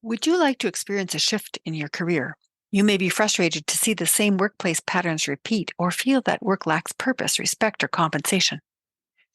Would you like to experience a shift in your career? You may be frustrated to see the same workplace patterns repeat or feel that work lacks purpose, respect, or compensation.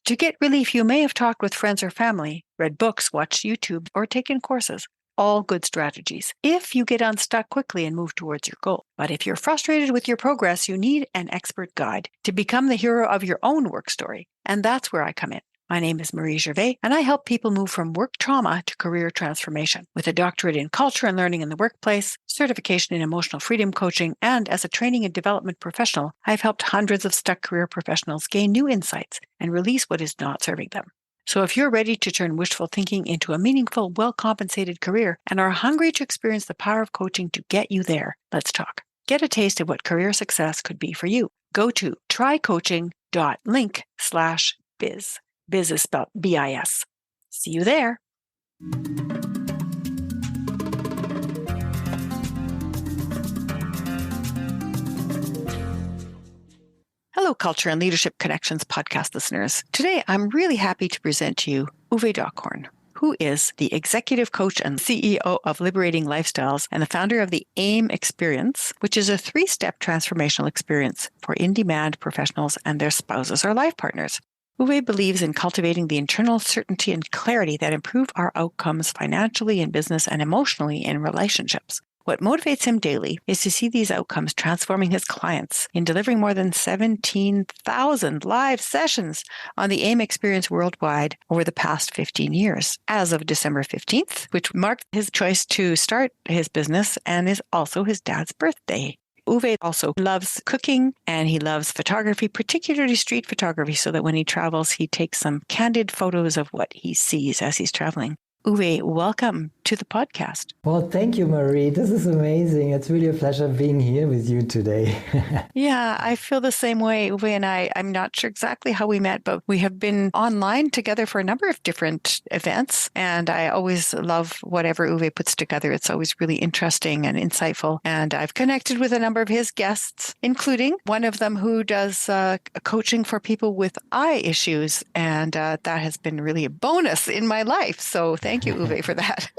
To get relief, you may have talked with friends or family, read books, watched YouTube, or taken courses. All good strategies if you get unstuck quickly and move towards your goal. But if you're frustrated with your progress, you need an expert guide to become the hero of your own work story. And that's where I come in. My name is Marie Gervais, and I help people move from work trauma to career transformation. With a doctorate in culture and learning in the workplace, certification in emotional freedom coaching, and as a training and development professional, I've helped hundreds of stuck career professionals gain new insights and release what is not serving them. So if you're ready to turn wishful thinking into a meaningful, well-compensated career and are hungry to experience the power of coaching to get you there, let's talk. Get a taste of what career success could be for you. Go to trycoaching.link/biz. Biz is spelled B-I-S. See you there. Hello, Culture and Leadership Connections podcast listeners. Today, I'm really happy to present to you Uwe Dockhorn, who is the executive coach and CEO of Liberating Lifestyles and the founder of the AIM Experience, which is a 3-step transformational experience for in-demand professionals and their spouses or life partners. Uwe believes in cultivating the internal certainty and clarity that improve our outcomes financially in business and emotionally in relationships. What motivates him daily is to see these outcomes transforming his clients in delivering more than 17,000 live sessions on the AIM Experience worldwide over the past 15 years. As of December 15th, which marked his choice to start his business and is also his dad's birthday. Uwe also loves cooking and he loves photography, particularly street photography, so that when he travels, he takes some candid photos of what he sees as he's traveling. Uwe, welcome to the podcast. Well, thank you, Marie. This is amazing. It's really a pleasure being here with you today. Yeah, I feel the same way. Uwe and I'm not sure exactly how we met, but we have been online together for a number of different events. And I always love whatever Uwe puts together. It's always really interesting and insightful. And I've connected with a number of his guests, including one of them who does coaching for people with eye issues. And that has been really a bonus in my life. So thank you, Uwe, for that.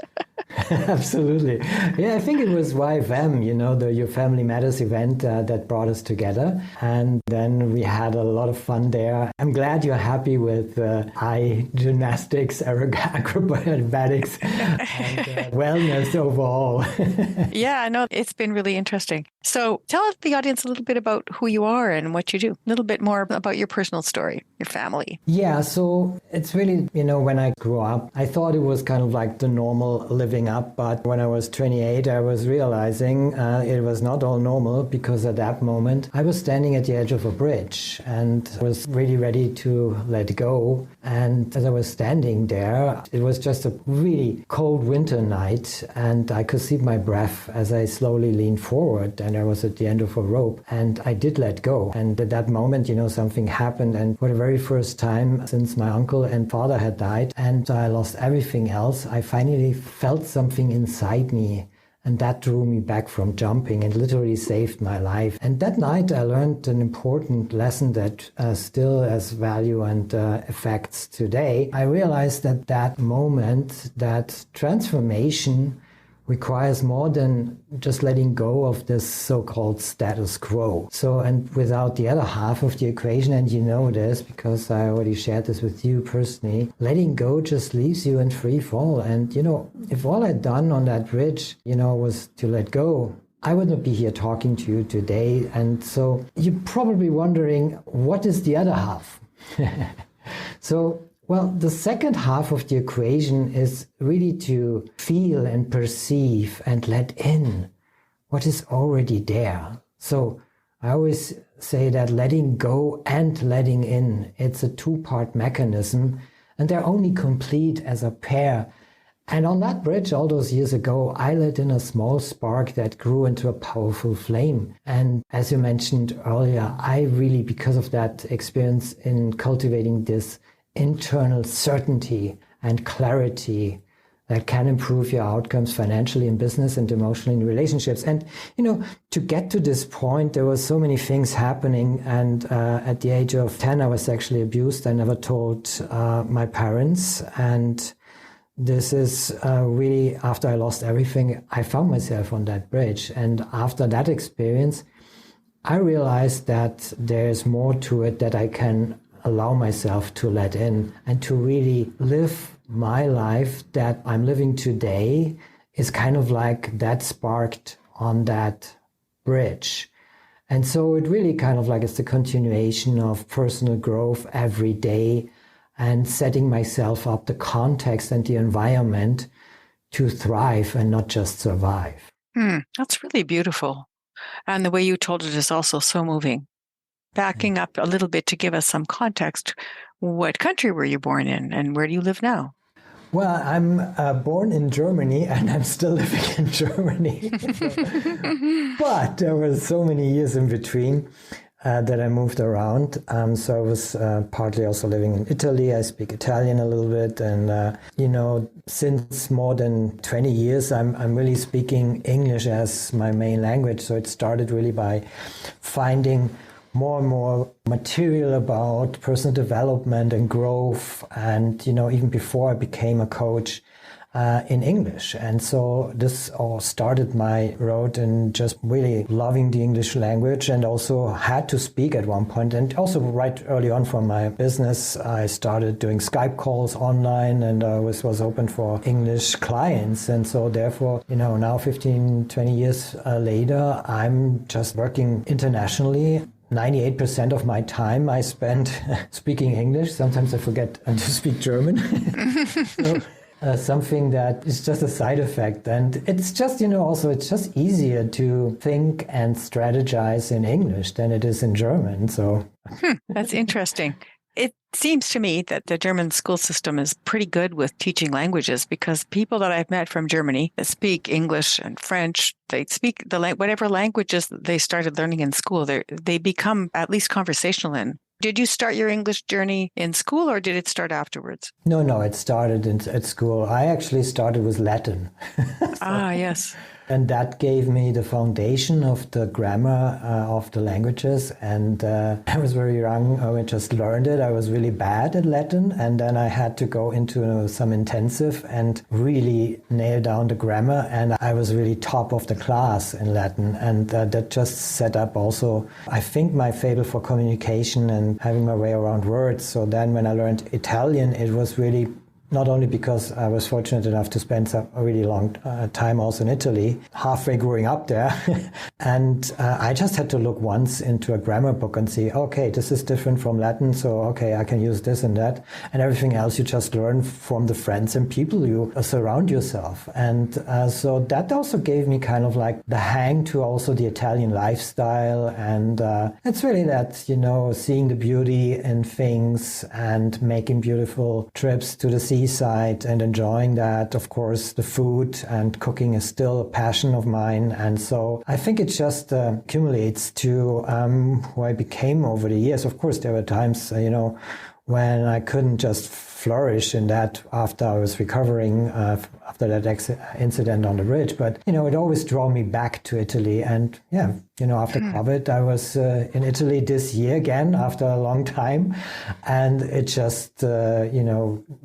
Absolutely. Yeah, I think it was YFM, Your Family Matters event that brought us together. And then we had a lot of fun there. I'm glad you're happy with eye gymnastics, acrobatics, and wellness overall. Yeah, I know. It's been really interesting. So tell the audience a little bit about who you are and what you do. A little bit more about your personal story, your family. Yeah, so it's really, when I grew up, I thought it was kind of like the normal living up. But when I was 28, I was realizing it was not all normal, because at that moment I was standing at the edge of a bridge and was really ready to let go. And as I was standing there, it was just a really cold winter night and I could see my breath as I slowly leaned forward, and I was at the end of a rope and I did let go. And at that moment, something happened, and for the very first time since my uncle and father had died and I lost everything else, I finally felt something inside me, and that drew me back from jumping and literally saved my life. And that night I learned an important lesson that still has value and effects today. I realized that that moment, that transformation requires more than just letting go of this so-called status quo. So, and without the other half of the equation, and you know this because I already shared this with you personally, letting go just leaves you in free fall. And, if all I'd done on that bridge, was to let go, I wouldn't be here talking to you today. And so you're probably wondering, what is the other half? Well, the second half of the equation is really to feel and perceive and let in what is already there. So I always say that letting go and letting in, it's a 2-part mechanism, and they're only complete as a pair. And on that bridge all those years ago, I let in a small spark that grew into a powerful flame. And as you mentioned earlier, I really, because of that experience in cultivating this internal certainty and clarity that can improve your outcomes financially in business and emotionally in relationships. And, to get to this point, there were so many things happening. And at the age of 10, I was sexually abused. I never told my parents. And this is really after I lost everything, I found myself on that bridge. And after that experience, I realized that there's more to it that I can allow myself to let in, and to really live my life that I'm living today is kind of like that sparked on that bridge. And so it really kind of like it's the continuation of personal growth every day and setting myself up the context and the environment to thrive and not just survive. That's really beautiful. And the way you told it is also so moving. Backing up a little bit to give us some context, what country were you born in and where do you live now? Well, I'm born in Germany and I'm still living in Germany. But there were so many years in between that I moved around. So I was partly also living in Italy. I speak Italian a little bit. And, since more than 20 years, I'm really speaking English as my main language. So it started really by finding more and more material about personal development and growth, and even before I became a coach in English. And so this all started my road in just really loving the English language, and also had to speak at one point. And also right early on from my business, I started doing Skype calls online, and was open for English clients. And so therefore, now 15, 20 years later, I'm just working internationally. 98% of my time I spend speaking English. Sometimes I forget to speak German. So, something that is just a side effect. And it's just, also it's just easier to think and strategize in English than it is in German. So That's interesting. It seems to me that the German school system is pretty good with teaching languages, because people that I've met from Germany that speak English and French, they speak whatever languages they started learning in school, they become at least conversational in. Did you start your English journey in school, or did it start afterwards? No, it started at school. I actually started with Latin. Yes. And that gave me the foundation of the grammar of the languages. And I was very young. I just learned it. I was really bad at Latin. And then I had to go into some intensive and really nail down the grammar. And I was really top of the class in Latin. And that just set up also, I think, my fable for communication and having my way around words. So then when I learned Italian, it was really not only because I was fortunate enough to spend a really long time also in Italy, halfway growing up there. And I just had to look once into a grammar book and see, okay, this is different from Latin, so okay, I can use this and that. And everything else you just learn from the friends and people you surround yourself. And so that also gave me kind of like the hang to also the Italian lifestyle. And it's really that, seeing the beauty in things and making beautiful trips to the sea side and enjoying that. Of course, the food and cooking is still a passion of mine. And so I think it just accumulates to who I became over the years. Of course, there were times, when I couldn't just flourish in that after I was recovering after that incident on the bridge. But, it always drew me back to Italy. And after COVID, I was in Italy this year again after a long time. And it just,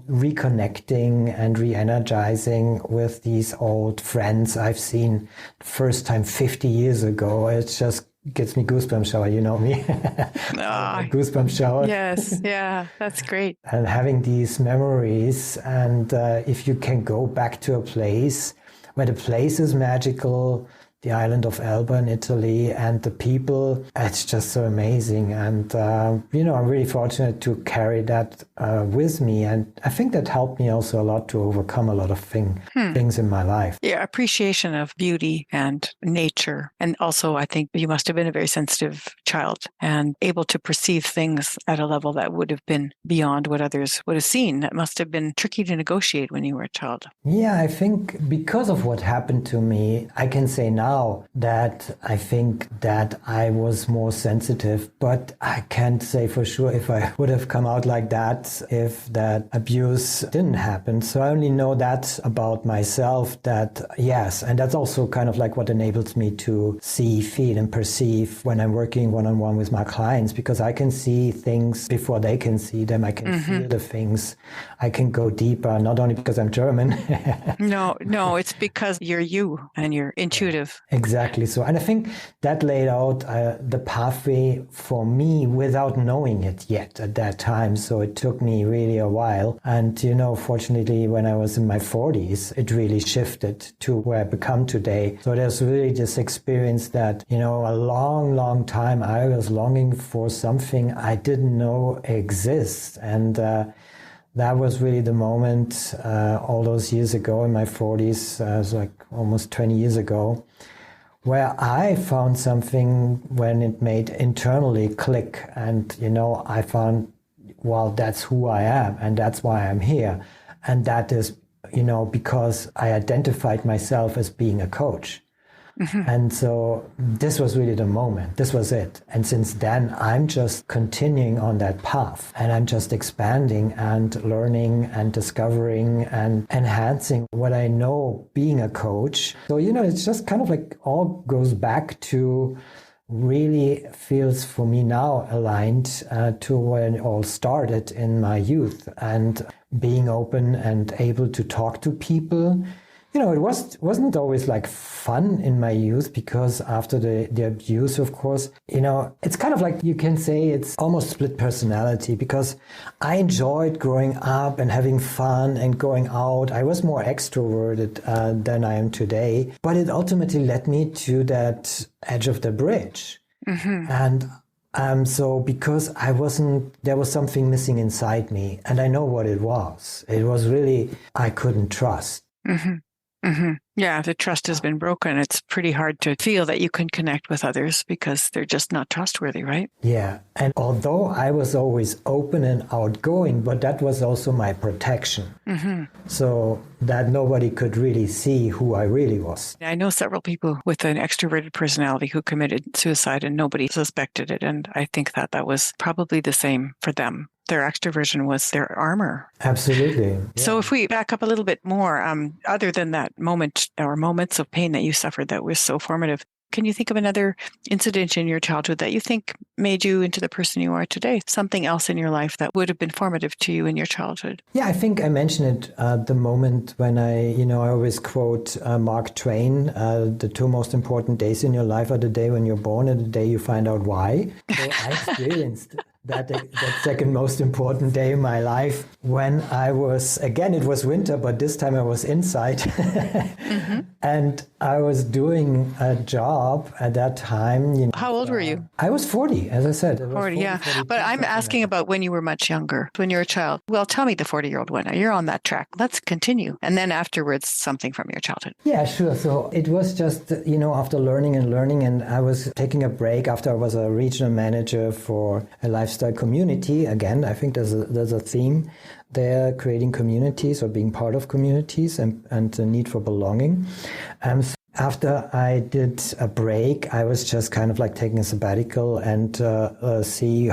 reconnecting and re-energizing with these old friends I've seen the first time 50 years ago. It's just gets me goosebumps shower, you know me. Goosebumps shower. Yes, yeah, that's great. And having these memories, and if you can go back to a place where the place is magical, the island of Elba in Italy, and the people, it's just so amazing. And, I'm really fortunate to carry that with me. And I think that helped me also a lot to overcome a lot of things in my life. Yeah, appreciation of beauty and nature. And also, I think you must have been a very sensitive child and able to perceive things at a level that would have been beyond what others would have seen. That must have been tricky to negotiate when you were a child. Yeah, I think because of what happened to me, I can say now now that I think that I was more sensitive, but I can't say for sure if I would have come out like that if that abuse didn't happen. So I only know that about myself, that yes, and that's also kind of like what enables me to see, feel, and perceive when I'm working one-on-one with my clients, because I can see things before they can see them. I can feel the things. I can go deeper, not only because I'm German. No, it's because you're you and you're intuitive. Exactly so. And I think that laid out the pathway for me without knowing it yet at that time. So it took me really a while. And, fortunately, when I was in my 40s, it really shifted to where I've become today. So there's really this experience that, a long, long time I was longing for something I didn't know exists. And that was really the moment all those years ago in my 40s, it was like almost 20 years ago, where I found something when it made internally click. And, I found, well, that's who I am and that's why I'm here. And that is, because I identified myself as being a coach. And so this was really the moment. This was it. And since then, I'm just continuing on that path. And I'm just expanding and learning and discovering and enhancing what I know being a coach. So, it's just kind of like all goes back to really feels for me now aligned to when it all started in my youth, and being open and able to talk to people. It wasn't always like fun in my youth, because after the abuse, of course, it's kind of like you can say it's almost split personality, because I enjoyed growing up and having fun and going out. I was more extroverted than I am today, but it ultimately led me to that edge of the bridge. And so because there was something missing inside me, and I know what it was. It was really, I couldn't trust. Yeah, the trust has been broken. It's pretty hard to feel that you can connect with others because they're just not trustworthy, right? Yeah. And although I was always open and outgoing, but that was also my protection. So that nobody could really see who I really was. I know several people with an extroverted personality who committed suicide and nobody suspected it. And I think that was probably the same for them. Their extroversion was their armor. Absolutely. Yeah. So if we back up a little bit more, other than that moment or moments of pain that you suffered that was so formative, can you think of another incident in your childhood that you think made you into the person you are today? Something else in your life that would have been formative to you in your childhood? Yeah, I think I mentioned it the moment when I always quote Mark Twain, the two most important days in your life are the day when you're born and the day you find out why. So I experienced that second most important day in my life when I was, again, it was winter, but this time I was inside. And I was doing a job at that time. How old were you? I was 40, as I said. 40, yeah. But I'm asking about when you were much younger, when you were a child. Well, tell me the 40-year-old one. You're on that track. Let's continue. And then afterwards, something from your childhood. Yeah, sure. So it was just, after learning, and I was taking a break after I was a regional manager for a lifestyle community. Again, I think there's a theme there, creating communities or being part of communities and the need for belonging. So after I did a break, I was just kind of like taking a sabbatical and see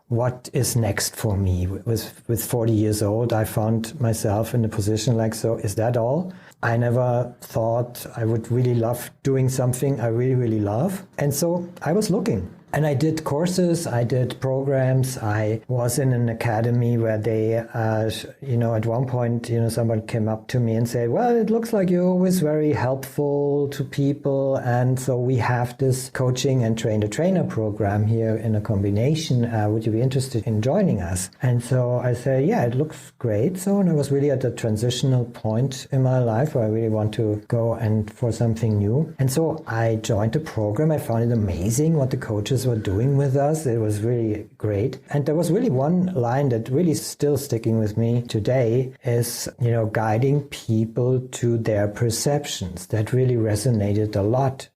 what is next for me. With 40 years old, I found myself in a position like, so is that all? I never thought I would really love doing something I really, really love. And so I was looking. And I did courses, I did programs, I was in an academy where they, at one point, someone came up to me and said, well, it looks like you're always very helpful to people. And so we have this coaching and train-the-trainer program here in a combination. Would you be interested in joining us? And so I said, yeah, it looks great. So, and I was really at a transitional point in my life where I really want to go and for something new. And so I joined the program. I found it amazing what the coaches were doing with us. It was really great. And there was really one line that really still sticking with me today is, guiding people to their perceptions. That really resonated a lot.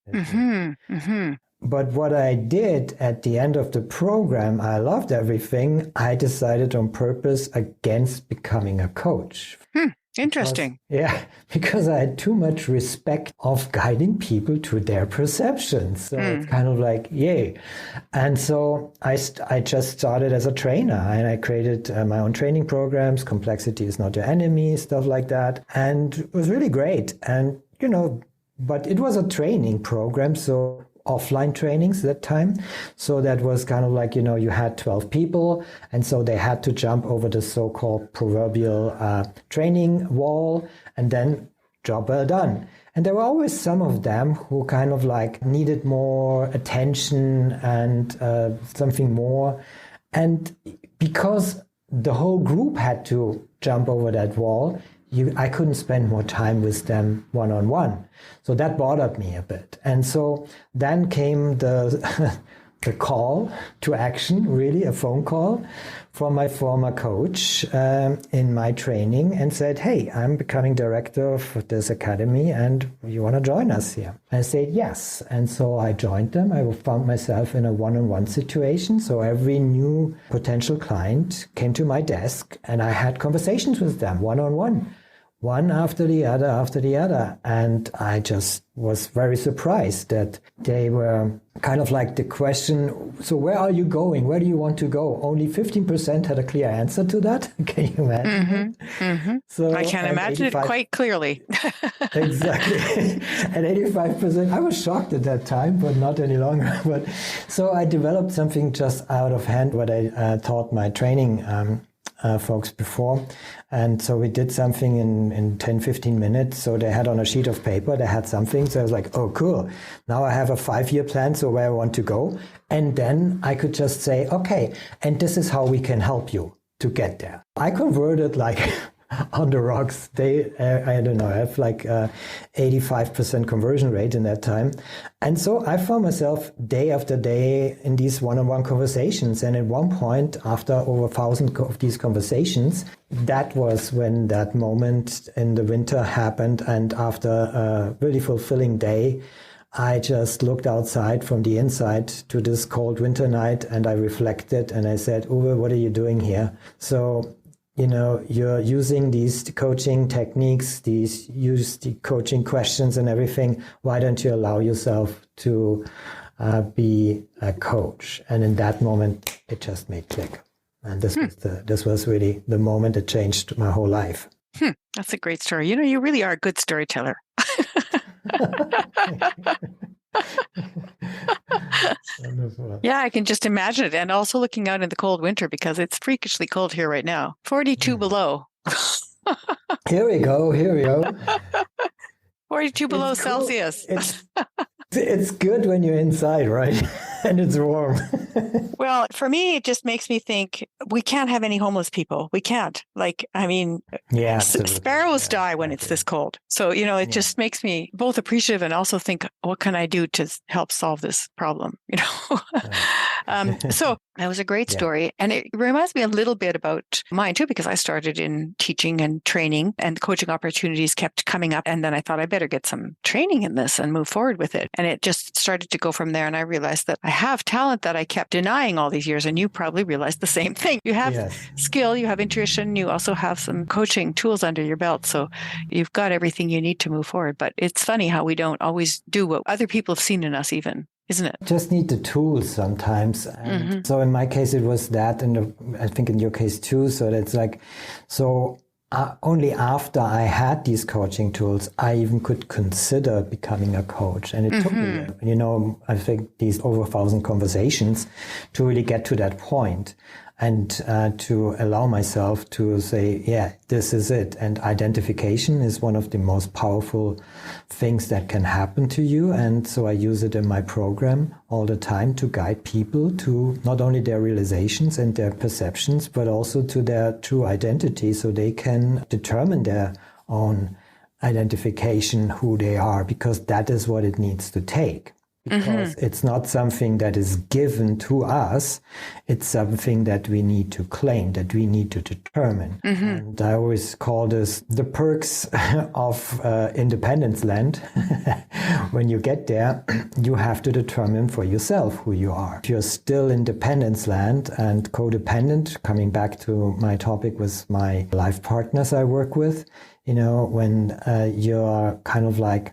But what I did at the end of the program, I loved everything. I decided on purpose against becoming a coach. Interesting. Because I had too much respect of guiding people to their perceptions. So it's kind of like, yay. And so I just started as a trainer, and I created my own training programs. Complexity is not your enemy, stuff like that. And it was really great. And, but it was a training program. So offline trainings that time. So that was kind of like, you had 12 people. And so they had to jump over the so-called proverbial training wall, and then job well done. And there were always some of them who kind of like needed more attention and something more. And because the whole group had to jump over that wall, I couldn't spend more time with them one-on-one. So that bothered me a bit. And so then came the call to action, really a phone call from my former coach in my training, and said, hey, I'm becoming director of this academy and you want to join us here? I said yes. And so I joined them. I found myself in a one-on-one situation. So every new potential client came to my desk and I had conversations with them one-on-one. One after the other. And I just was very surprised that they were kind of like the question, so where are you going? Where do you want to go? Only 15% had a clear answer to that. Can you imagine? So I can imagine it quite clearly. Exactly. And 85%, I was shocked at that time, but not any longer. But so I developed something just out of hand, what I taught my training folks before. And so we did something in 10, 15 minutes. So they had on a sheet of paper, they had something. So I was like, oh, cool. Now I have a 5-year plan. So where I want to go. And then I could just say, okay, and this is how we can help you to get there. I converted like on the rocks. I don't know, I have like 85% conversion rate in that time. And so I found myself day after day in these one-on-one conversations. And at one point, after over 1,000 of these conversations, that was when that moment in the winter happened. And after a really fulfilling day, I just looked outside from the inside to this cold winter night and I reflected and I said, Uwe, what are you doing here? So you're using these coaching techniques, use the coaching questions and everything. Why don't you allow yourself to be a coach? And in that moment, it just made click. And this was really the moment that changed my whole life. That's a great story. You really are a good storyteller. Wonderful. Yeah, I can just imagine it. And also looking out in the cold winter because it's freakishly cold here right now. 42 below. Here we go. 42 below It's cool. Celsius. It's good when you're inside, right? And it's warm. Well, for me, it just makes me think we can't have any homeless people. We can't. Sparrows die when it's this cold. So, it just makes me both appreciative and also think, what can I do to help solve this problem? So that was a great story. And it reminds me a little bit about mine too, because I started in teaching and training and the coaching opportunities kept coming up. And then I thought I better get some training in this and move forward with it. And it just started to go from there. And I realized that I have talent that I kept denying all these years. And you probably realized the same thing. You have skill, you have intuition, you also have some coaching tools under your belt. So you've got everything you need to move forward. But it's funny how we don't always do what other people have seen in us even. Isn't it? Just need the tools sometimes. And so in my case, it was that, and I think in your case too. So that's like, only after I had these coaching tools, I even could consider becoming a coach. And it took me, I think these over 1,000 conversations to really get to that point. And to allow myself to say, yeah, this is it. And identification is one of the most powerful things that can happen to you. And so I use it in my program all the time to guide people to not only their realizations and their perceptions, but also to their true identity so they can determine their own identification, who they are, because that is what it needs to take. Because it's not something that is given to us. It's something that we need to claim, that we need to determine. And I always call this the perks of independence land. When you get there, you have to determine for yourself who you are. If you're still independence land and codependent, coming back to my topic with my life partners I work with, when you're kind of like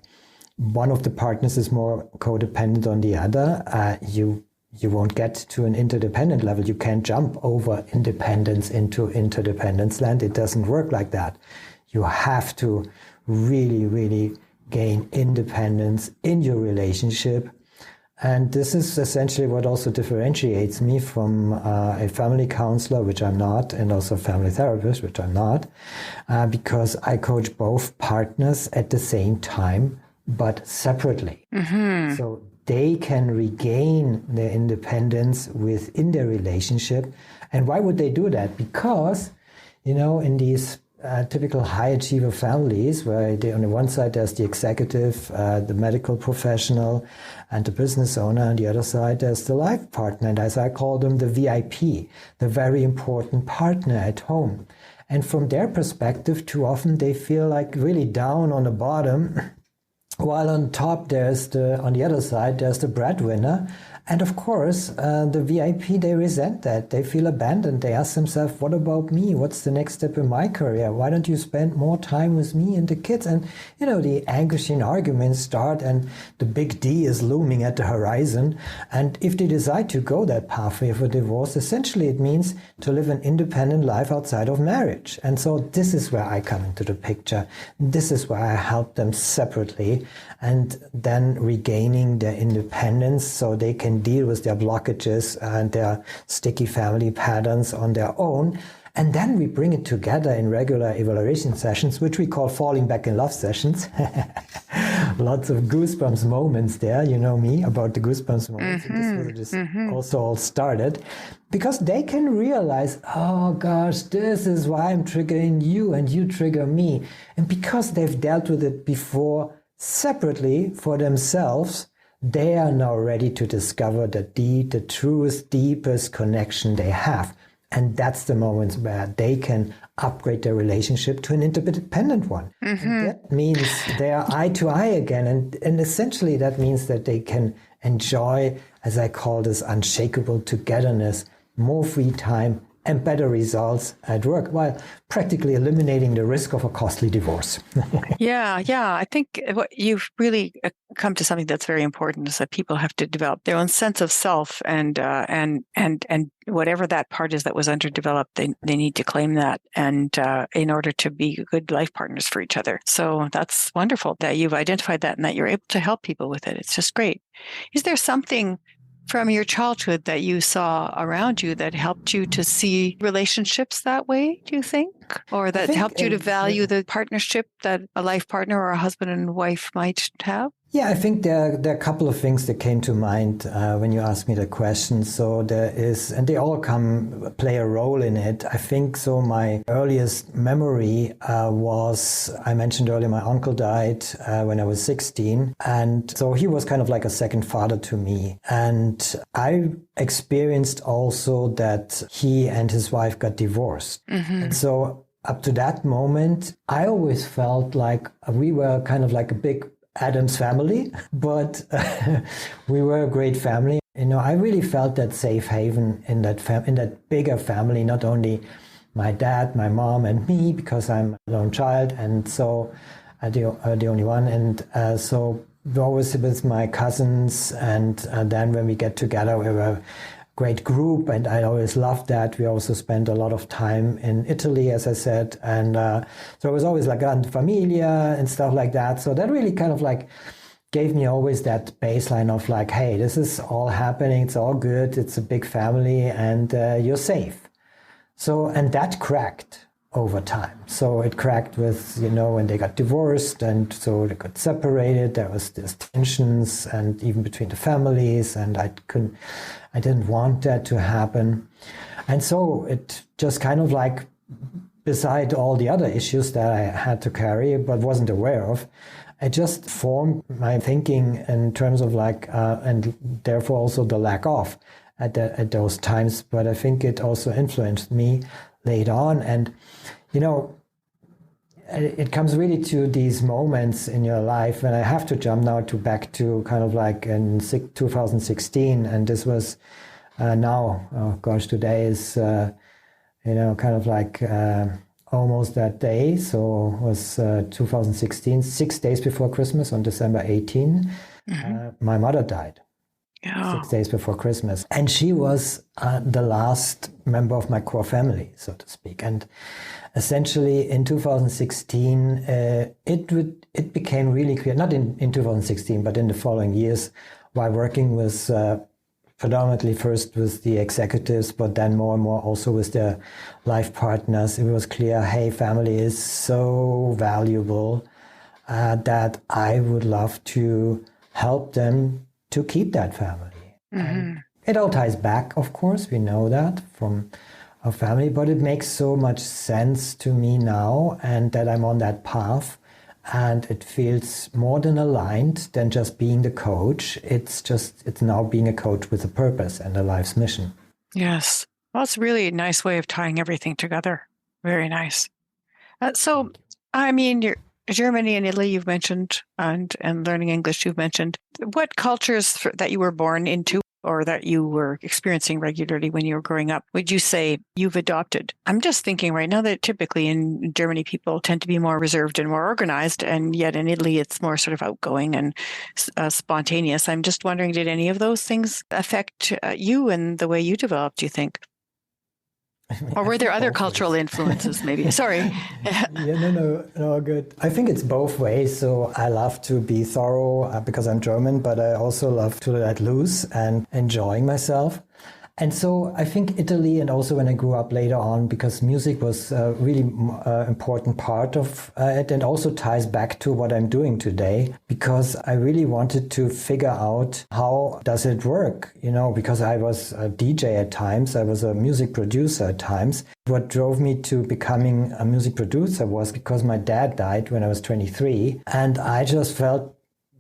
one of the partners is more codependent on the other, you won't get to an interdependent level. You can't jump over independence into interdependence land. It doesn't work like that. You have to really, really gain independence in your relationship. And this is essentially what also differentiates me from a family counselor, which I'm not, and also a family therapist, which I'm not, because I coach both partners at the same time, but separately. Mm-hmm. So they can regain their independence within their relationship. And why would they do that? Because, in these typical high achiever families where on the one side there's the executive, the medical professional, and the business owner. On the other side there's the life partner, and as I call them, the VIP, the very important partner at home. And from their perspective, too often they feel like really down on the bottom, while on top on the other side there's the breadwinner. And of course, the VIP, they resent that. They feel abandoned. They ask themselves, what about me? What's the next step in my career? Why don't you spend more time with me and the kids? And, the anguishing arguments start, and the big D is looming at the horizon. And if they decide to go that pathway of a divorce, essentially it means to live an independent life outside of marriage. And so this is where I come into the picture. This is where I help them separately and then regaining their independence so they can deal with their blockages and their sticky family patterns on their own. And then we bring it together in regular evaluation sessions, which we call falling back in love sessions. Lots of goosebumps moments there, you know me, about the goosebumps moments. Mm-hmm. And this also all started because they can realize, oh gosh, this is why I'm triggering you and you trigger me. And because they've dealt with it before separately for themselves, they are now ready to discover the truest, deepest connection they have. And that's the moments where they can upgrade their relationship to an interdependent one. Mm-hmm. And that means they are eye to eye again. And essentially that means that they can enjoy, as I call this, unshakable togetherness, more free time, and better results at work, while practically eliminating the risk of a costly divorce. Yeah. I think what you've really come to something that's very important is that people have to develop their own sense of self, and whatever that part is that was underdeveloped, they need to claim that, and in order to be good life partners for each other. So that's wonderful that you've identified that and that you're able to help people with it. It's just great. Is there something from your childhood that you saw around you that helped you to see relationships that way, do you think? Or that helped you to value the partnership that a life partner or a husband and wife might have? Yeah, I think there are a couple of things that came to mind when you asked me the question. So there is, and they all play a role in it. I think so. My earliest memory was, I mentioned earlier, my uncle died when I was 16. And so he was kind of like a second father to me. And I experienced also that he and his wife got divorced. Mm-hmm. And so up to that moment, I always felt like we were kind of like a big Adam's family, but we were a great family. I really felt that safe haven in that bigger family, not only my dad, my mom, and me, because I'm a lone child, and so the only one. And so always with my cousins, and then when we get together, we were great group, and I always loved that. We also spent a lot of time in Italy, as I said, and so it was always like Grande Familia and stuff like that. So that really kind of like gave me always that baseline of like, hey, this is all happening, it's all good, it's a big family, and you're safe. So, and that cracked over time. So it cracked with, when they got divorced, and so they got separated. There was these tensions, and even between the families, and I didn't want that to happen. And so it just kind of like, beside all the other issues that I had to carry but wasn't aware of, it just formed my thinking in terms of like, and therefore also the lack of at those times. But I think it also influenced me later on. And, it comes really to these moments in your life, and I have to jump now back to kind of like in 2016, and this was today is, kind of like almost that day. So it was 2016, 6 days before Christmas, on December 18, my mother died. Yeah. 6 days before Christmas. And she was the last member of my core family, so to speak. And essentially in 2016, it became really clear, not in 2016, but in the following years, while working with predominantly first with the executives, but then more and more also with their life partners, it was clear, hey, family is so valuable that I would love to help them to keep that family. And it all ties back, of course, we know that from our family, but it makes so much sense to me now, and that I'm on that path, and it feels more than aligned than just being the coach. It's now being a coach with a purpose and a life's mission. Yes. Well, it's really a nice way of tying everything together. Very nice. So, I mean, Germany and Italy you've mentioned, and learning English you've mentioned. What cultures that you were born into or that you were experiencing regularly when you were growing up would you say you've adopted? I'm just thinking right now that typically in Germany people tend to be more reserved and more organized, and yet in Italy it's more sort of outgoing and spontaneous. I'm just wondering, did any of those things affect you and the way you developed, do you think? Or were there other cultural influences, maybe? Sorry. No, good. I think it's both ways. So I love to be thorough because I'm German, but I also love to let loose and enjoying myself. And so I think Italy, and also when I grew up later on, because music was a really important part of it, and also ties back to what I'm doing today, because I really wanted to figure out how does it work, because I was a DJ at times, I was a music producer at times. What drove me to becoming a music producer was because my dad died when I was 23, and I just felt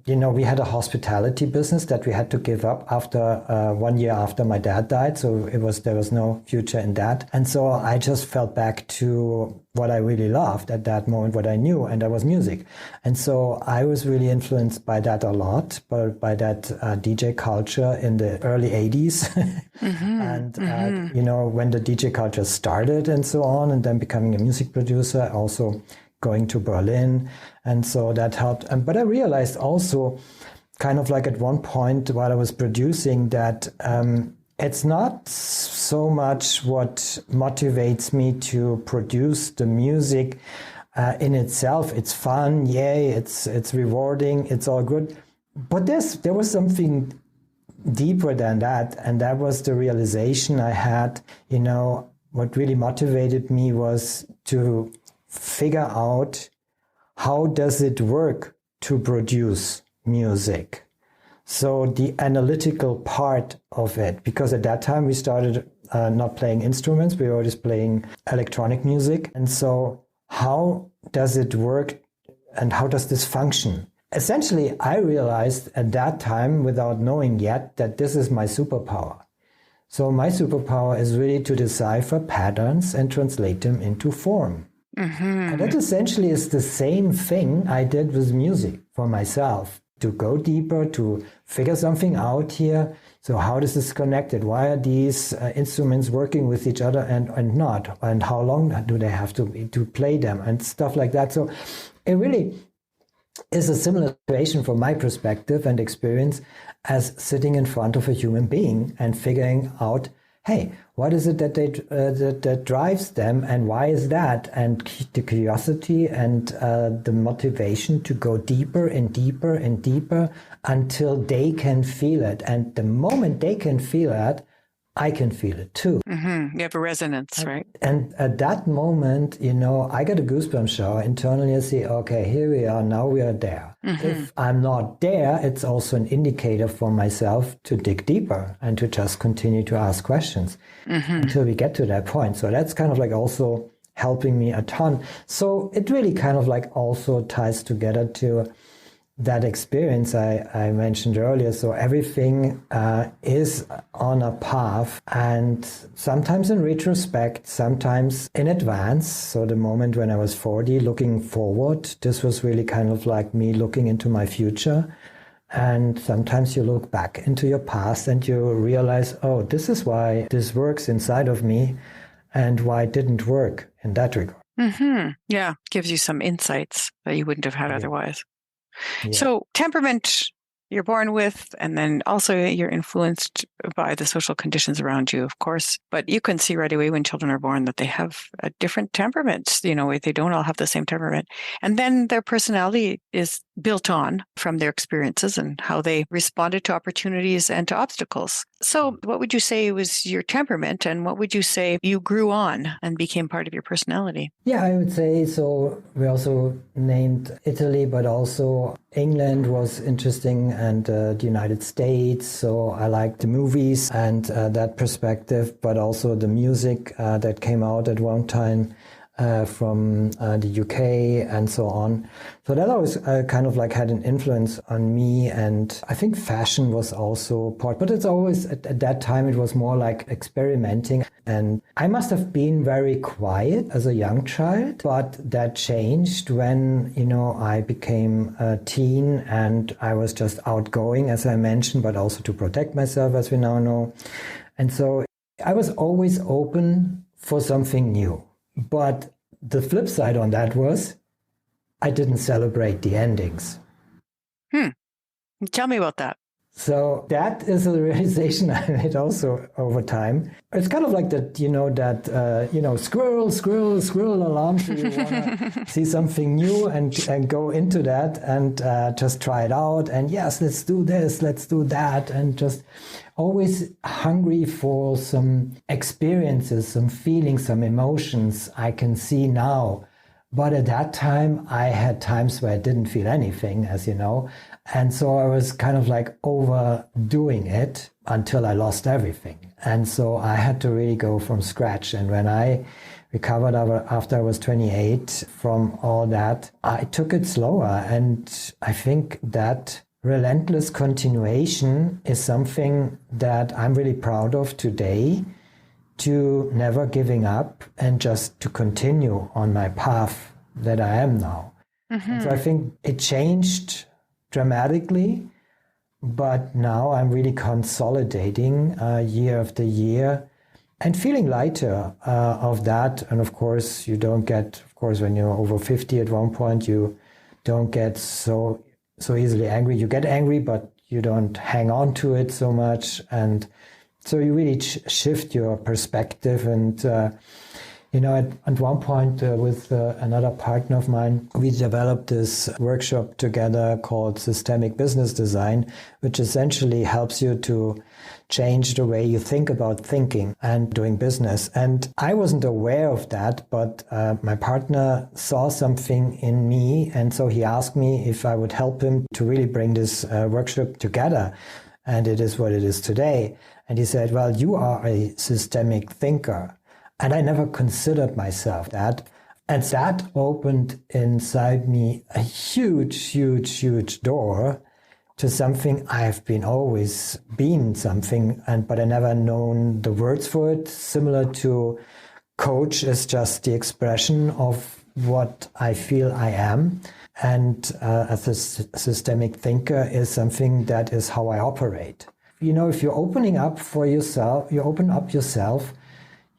we had a hospitality business that we had to give up after 1 year after my dad died. So there was no future in that. And so I just felt back to what I really loved at that moment, what I knew, and that was music. And so I was really influenced by that a lot, by that DJ culture in the early 80s. And, when the DJ culture started and so on, and then becoming a music producer, also going to Berlin. And so that helped. But I realized also kind of like at one point while I was producing that it's not so much what motivates me to produce the music in itself. It's fun, yay, it's rewarding, it's all good. But there was something deeper than that. And that was the realization I had, what really motivated me was to figure out how does it work to produce music. So the analytical part of it, because at that time we started not playing instruments, we were just playing electronic music. And so how does it work and how does this function? Essentially, I realized at that time, without knowing yet, that this is my superpower. So my superpower is really to decipher patterns and translate them into form. And that essentially is the same thing I did with music for myself, to go deeper, to figure something out here. So how does this connected? Why are these instruments working with each other and not? And how long do they have to play them and stuff like that? So it really is a similar situation from my perspective and experience as sitting in front of a human being and figuring out, hey, what is it that that drives them, and why is that? And the curiosity and the motivation to go deeper and deeper and deeper until they can feel it. And the moment they can feel it, I can feel it too. You have a resonance, right? And at that moment, I get a goosebump shower internally. I say, okay, here we are, now we are there. If I'm not there, it's also an indicator for myself to dig deeper and to just continue to ask questions until we get to that point. So that's kind of like also helping me a ton. So it really kind of like also ties together to that experience I mentioned earlier. So everything is on a path, and sometimes in retrospect, sometimes in advance. So the moment when I was 40, looking forward, this was really kind of like me looking into my future. And sometimes you look back into your past and you realize, oh, this is why this works inside of me and why it didn't work in that regard. Yeah, gives you some insights that you wouldn't have had Yeah. otherwise. Yeah. So temperament you're born with, and then also you're influenced by the social conditions around you, of course. But you can see right away when children are born that they have different temperaments. You know, they don't all have the same temperament. And then their personality is built on from their experiences and how they responded to opportunities and to obstacles. So what would you say was your temperament, and what would you say you grew on and became part of your personality? Yeah, I would say so. We also named Italy, but also England was interesting, and the United States. So I liked the movies and that perspective, but also the music that came out at one time from the UK and so on. So that always kind of like had an influence on me. And I think fashion was also part, but it's always at that time, it was more like experimenting. And I must have been very quiet as a young child, but that changed when, you know, I became a teen and I was just outgoing, as I mentioned, but also to protect myself, as we now know. And so I was always open for something new. But the flip side on that was I didn't celebrate the endings. Tell me about that. So that is a realization I made also over time. It's kind of like that, squirrel, squirrel, squirrel alarm. So you want to see something new and go into that and just try it out. And yes, let's do this, let's do that. And just always hungry for some experiences, some feelings, some emotions I can see now. But at that time, I had times where I didn't feel anything, as you know. And so I was kind of like overdoing it until I lost everything. And so I had to really go from scratch. And when I recovered after I was 28 from all that, I took it slower. And I think that relentless continuation is something that I'm really proud of today, to never giving up and just to continue on my path that I am now. So I think it changed dramatically, but now I'm really consolidating year after year and feeling lighter of that. And of course, you don't get, of course, when you're over 50 at one point, you don't get so easily angry. You get angry, but you don't hang on to it so much. And so you really shift your perspective. And, at one point with another partner of mine, we developed this workshop together called Systemic Business Design, which essentially helps you to change the way you think about thinking and doing business. And I wasn't aware of that, but my partner saw something in me. And so he asked me if I would help him to really bring this workshop together. And it is what it is today. And he said, well, you are a systemic thinker. And I never considered myself that. And that opened inside me a huge, huge, huge door to something I've always been something, but I never known the words for it. Similar to coach is just the expression of what I feel I am. And as a systemic thinker is something that is how I operate. If you're opening up for yourself, you open up yourself,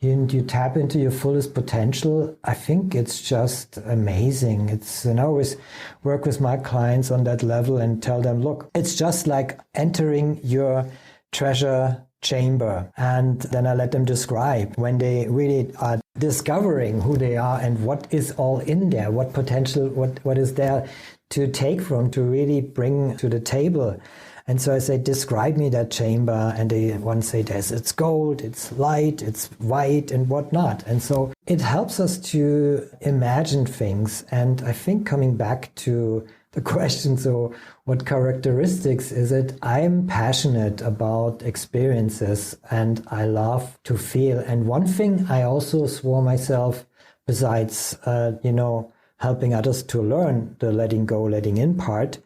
and you tap into your fullest potential, I think it's just amazing. I always work with my clients on that level and tell them, look, it's just like entering your treasure chamber. And then I let them describe when they really are discovering who they are and what is all in there, what potential, what is there to take from, to really bring to the table. And so I say, describe me that chamber. And they once say, it's gold, it's light, it's white and whatnot. And so it helps us to imagine things. And I think coming back to the question, so what characteristics is it? I'm passionate about experiences and I love to feel. And one thing I also swore myself, besides, helping others to learn the letting go, letting in part,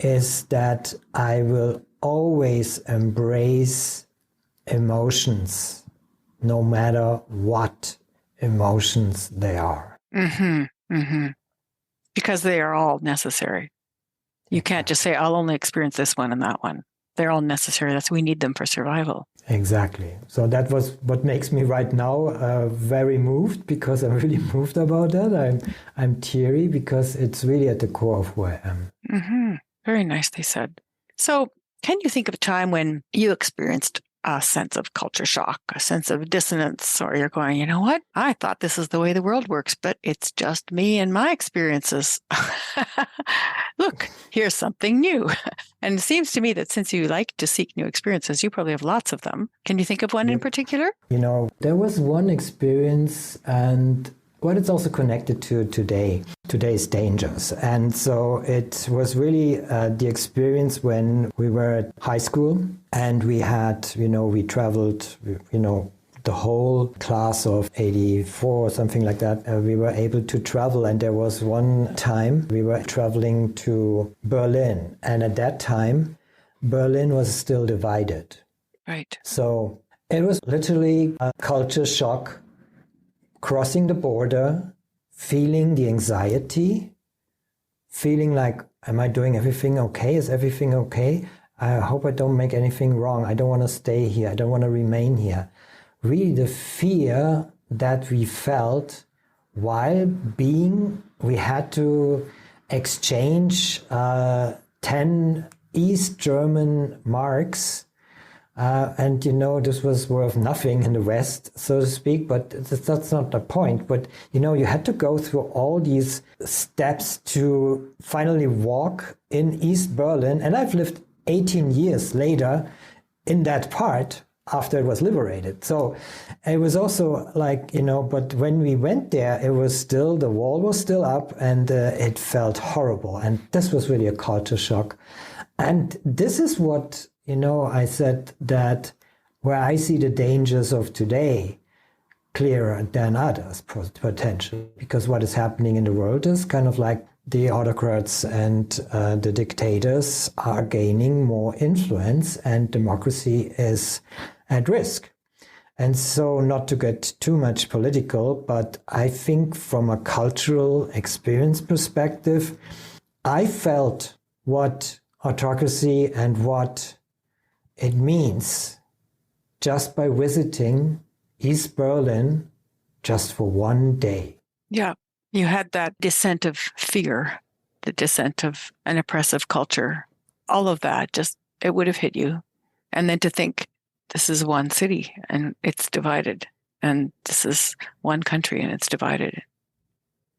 is that I will always embrace emotions, no matter what emotions they are. Because they are all necessary. You can't just say, I'll only experience this one and that one. They're all necessary. We need them for survival. Exactly. So that was what makes me right now very moved, because I'm really moved about that. I'm teary because it's really at the core of who I am. Mm-hmm. Very nicely said. So, can you think of a time when you experienced a sense of culture shock, a sense of dissonance, or you're going, you know what? I thought this is the way the world works, but it's just me and my experiences. Look, here's something new. And it seems to me that since you like to seek new experiences, you probably have lots of them. Can you think of one in particular? There was one experience, and it's also connected to today's dangers. And so it was really the experience when we were at high school, and we had, we traveled, the whole class of 84 or something like that. We were able to travel, and there was one time we were traveling to Berlin, and at that time, Berlin was still divided. Right. So it was literally a culture shock, crossing the border, feeling the anxiety, feeling like, am I doing everything okay? Is everything okay? I hope I don't make anything wrong. I don't want to stay here. I don't want to remain here. Really the fear that we felt while we had to exchange 10 East German marks. And this was worth nothing in the West, so to speak, but that's not the point. But, you had to go through all these steps to finally walk in East Berlin. And I've lived 18 years later in that part after it was liberated. So it was also like, but when we went there, the wall was still up, and it felt horrible. And this was really a culture shock. And this is what, I said that where I see the dangers of today clearer than others, potentially, because what is happening in the world is kind of like the autocrats and the dictators are gaining more influence, and democracy is at risk. And so, not to get too much political, but I think from a cultural experience perspective, I felt what autocracy and what it means just by visiting East Berlin just for one day. Yeah, you had that descent of fear, the descent of an oppressive culture, all of that, it would have hit you. And then to think, this is one city and it's divided, and this is one country and it's divided.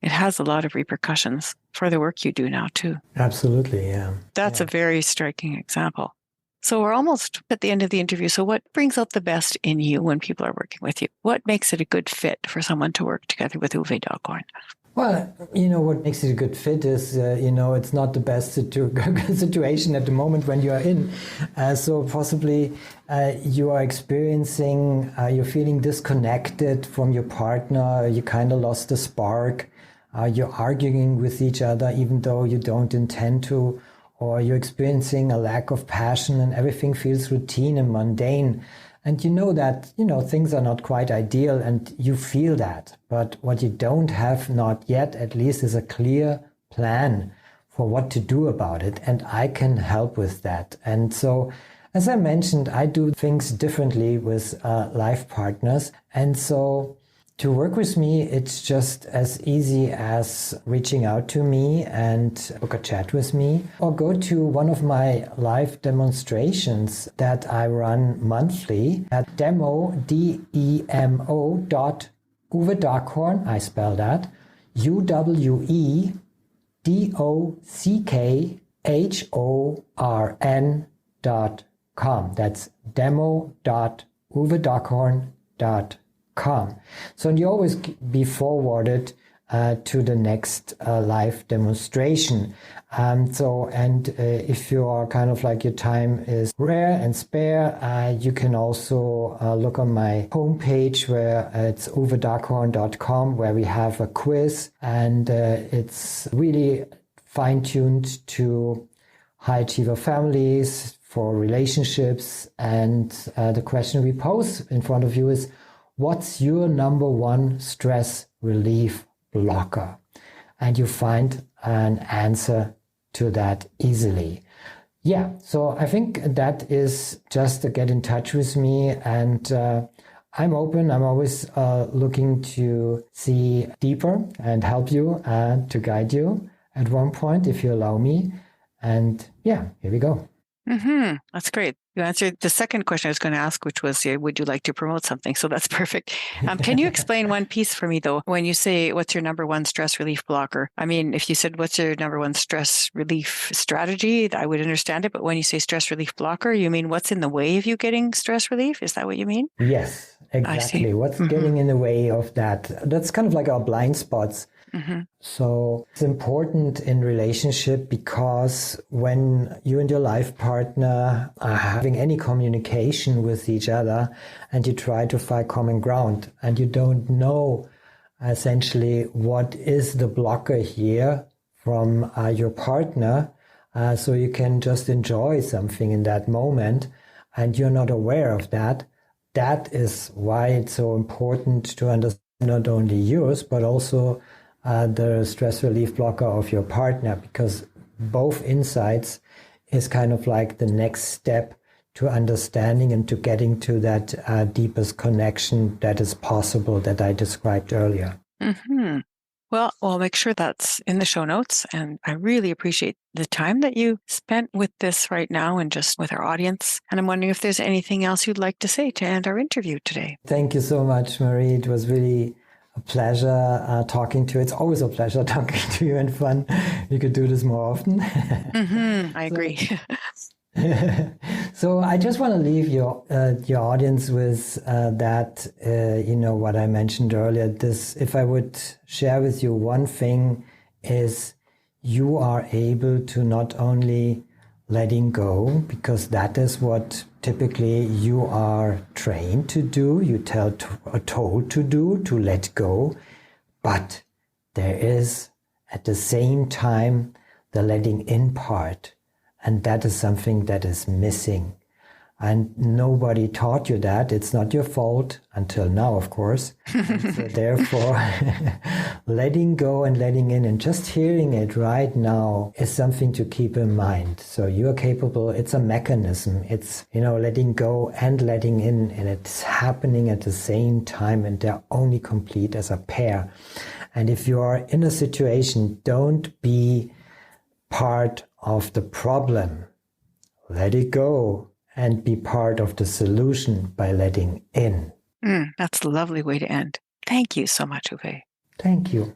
It has a lot of repercussions for the work you do now, too. Absolutely, yeah. That's a very striking example. So we're almost at the end of the interview. So what brings out the best in you when people are working with you? What makes it a good fit for someone to work together with Uwe Dockhorn? Well, what makes it a good fit is, it's not the best situation at the moment when you are in. So possibly you are experiencing, you're feeling disconnected from your partner, you kind of lost the spark, you're arguing with each other even though you don't intend to, or you're experiencing a lack of passion and everything feels routine and mundane. And you know that, things are not quite ideal, and you feel that. But what you don't have, not yet at least, is a clear plan for what to do about it. And I can help with that. And so, as I mentioned, I do things differently with life partners. And so to work with me, it's just as easy as reaching out to me and book a chat with me, or go to one of my live demonstrations that I run monthly at Uwe Dockhorn, I spell that, UweDockhorn.com. That's demo.uwedockhorn.com. So you always be forwarded to the next live demonstration. If you are kind of like your time is rare and spare, you can also look on my homepage where it's uwedockhorn.com, where we have a quiz, and it's really fine-tuned to high achiever families, for relationships. And the question we pose in front of you is, what's your number one stress relief blocker? And you find an answer to that easily. Yeah, so I think that is just to get in touch with me, and I'm open. I'm always looking to see deeper and help you to guide you at one point if you allow me. And yeah, here we go. That's great. You answered the second question I was going to ask, which was, would you like to promote something? So that's perfect. Can you explain one piece for me, though? When you say, what's your number one stress relief blocker? I mean, if you said, what's your number one stress relief strategy, I would understand it. But when you say stress relief blocker, you mean what's in the way of you getting stress relief? Is that what you mean? Yes, exactly. What's getting in the way of that? That's kind of like our blind spots. So it's important in relationship because when you and your life partner are having any communication with each other and you try to find common ground and you don't know essentially what is the blocker here from your partner, so you can just enjoy something in that moment and you're not aware of that. That is why it's so important to understand not only yours, but also the stress relief blocker of your partner, because both insights is kind of like the next step to understanding and to getting to that deepest connection that is possible that I described earlier. Well, I'll make sure that's in the show notes. And I really appreciate the time that you spent with this right now and just with our audience. And I'm wondering if there's anything else you'd like to say to end our interview today. Thank you so much, Marie. It was really a pleasure talking to you. It's always a pleasure talking to you and fun. We could do this more often. I agree. So I just want to leave your audience with that, what I mentioned earlier. This, if I would share with you one thing, is you are able to not only letting go, because that is what typically you are trained to do, you are told to do, to let go, but there is at the same time the letting in part, and that is something that is missing. And nobody taught you that. It's not your fault until now, of course. And so therefore, letting go and letting in and just hearing it right now is something to keep in mind. So you're capable. It's a mechanism. It's, letting go and letting in, and it's happening at the same time, and they're only complete as a pair. And if you are in a situation, don't be part of the problem. Let it go. And be part of the solution by letting in. That's a lovely way to end. Thank you so much, Uwe. Thank you.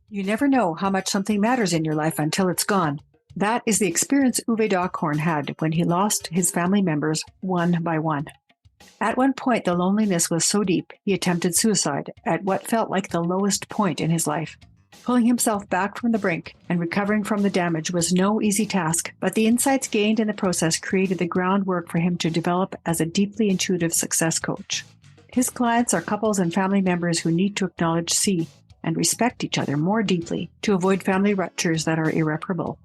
You never know how much something matters in your life until it's gone. That is the experience Uwe Dockhorn had when he lost his family members one by one. At one point, the loneliness was so deep, he attempted suicide at what felt like the lowest point in his life. Pulling himself back from the brink and recovering from the damage was no easy task, but the insights gained in the process created the groundwork for him to develop as a deeply intuitive success coach. His clients are couples and family members who need to acknowledge, see, and respect each other more deeply to avoid family ruptures that are irreparable.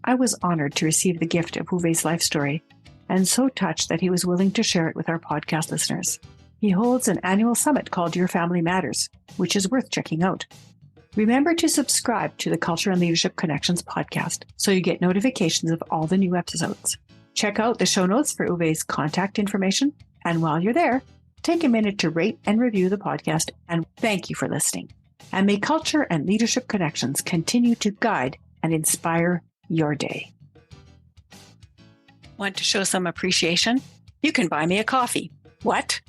I was honored to receive the gift of Uwe's life story, and so touched that he was willing to share it with our podcast listeners. He holds an annual summit called Your Family Matters, which is worth checking out. Remember to subscribe to the Culture and Leadership Connections podcast so you get notifications of all the new episodes. Check out the show notes for Uwe's contact information, and while you're there, take a minute to rate and review the podcast, and thank you for listening. And may Culture and Leadership Connections continue to guide and inspire your day. Want to show some appreciation? You can buy me a coffee. What?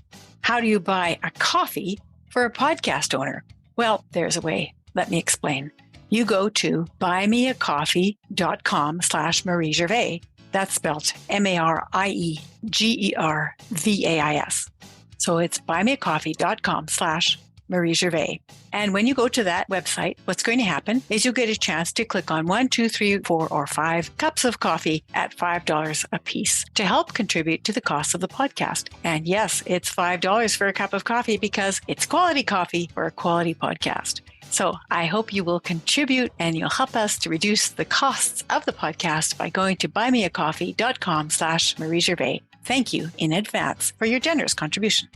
How do you buy a coffee for a podcast owner? Well, there's a way. Let me explain. You go to buymeacoffee.com/Marie Gervais. That's spelled MarieGervais. So it's buymeacoffee.com/Marie Gervais. And when you go to that website, what's going to happen is you'll get a chance to click on 1, 2, 3, 4, or 5 cups of coffee at $5 a piece to help contribute to the cost of the podcast. And yes, it's $5 for a cup of coffee because it's quality coffee for a quality podcast. So I hope you will contribute and you'll help us to reduce the costs of the podcast by going to buymeacoffee.com/Marie Gervais. Thank you in advance for your generous contribution.